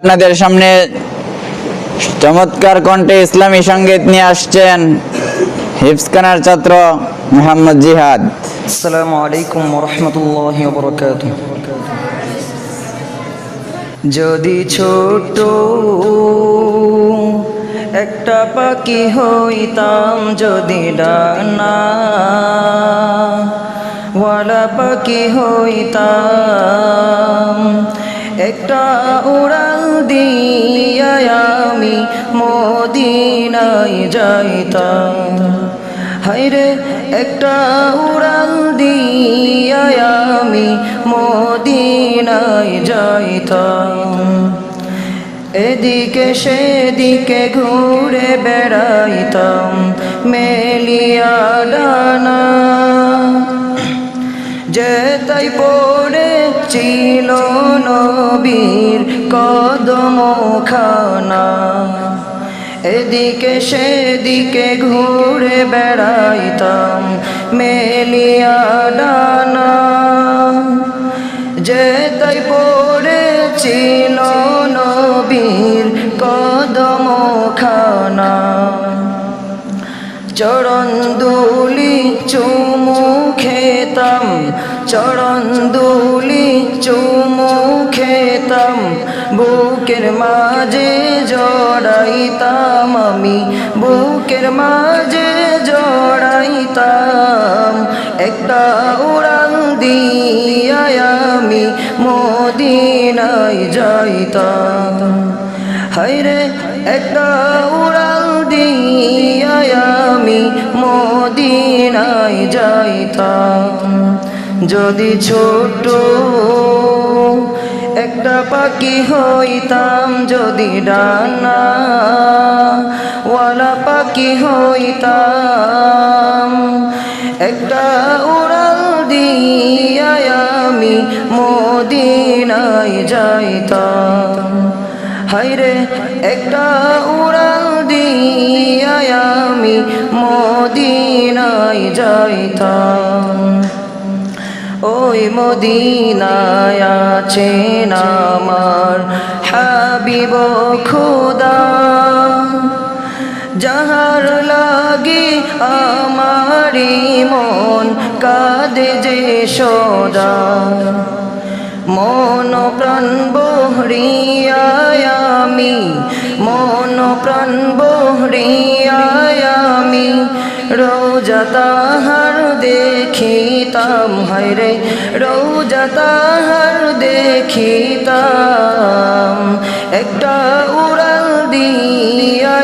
আপনাদের সামনে চমৎকার কণ্ঠে ইসলামী সঙ্গীত নিয়ে আসছেন হিফজখানার ছাত্র মোহাম্মদ জিহাদ। আসসালামু আলাইকুম ওয়া রাহমাতুল্লাহি ওয়া বারাকাতুহু। যদি ছোট একটা পাখি হইতাম, যদি ডানা ওয়ালা পাখি হইতাম, একটা উড়াল দিয়া আমি মদিনায় যাইতাম। হায়রে একটা উড়াল দিয়া আমি মদিনায় যাইতাম। এদিকে সেদিকে ঘুরে বেড়াইতাম মেলিয়া ডানা, যেতাই পড়ে ছিল নবীর কদমখানা। এদিকে সেদিকে ঘুরে বেড়াইতাম মেলিয়া ডানা, যেতাই পড়েছিল নবীর কদমখানা। চরণ দুলি চুমু খেতাম, চরণ দুলি চুমু খেতাম, বুকের মাঝে জড়াইতাম আমি, বুকের মাঝে জড়াইতাম। একটা উড়াল দিয়া আমি মদিনায় যাইতাম। হায়রে একটা উড়াল দিয়া আমি মদিনায় যাইতাম। যদি ছোট একটা পাখি হইতাম, যদি ডানা ওয়ালা পাখি হইতাম, একটা উড়াল দিয়া আমি মদিনায় যাইতাম। হায়রে একটা উড়াল দিয়া আমি মদিনায় যাইতাম। ওই মদিনায় আছেন আমার হাবিব খোদা, যাহার লাগি আমারি মন কাঁদে যে সদা। মন প্রাণ বহরিয়ায় আমি, মন প্রাণ বহরিয়ায় আমি রোজা তাহার দেখিতাম। হায়রে রোজা তাহার দেখিতাম। একটা উড়াল দিয়া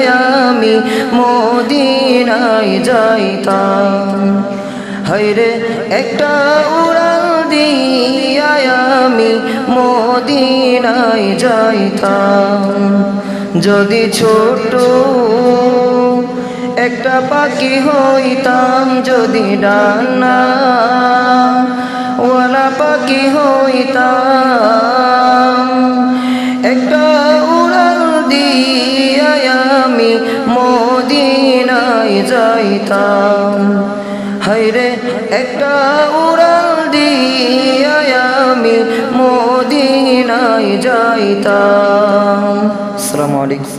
আমি মদিনায় যাইতাম। হায়রে একটা উড়াল দিয়া আমি মদিনায় যাইতাম। যদি ছোট একটা পাখি হইতাম, যদি ডানা ওয়ালা পাখি হইতাম, একটা উড়াল দিয়া আমি মদিনায় যাইতাম। হায়রে একটা উড়াল দিয়া আমি মদিনায় যাইতাম। আসসালামু আলাইকুম।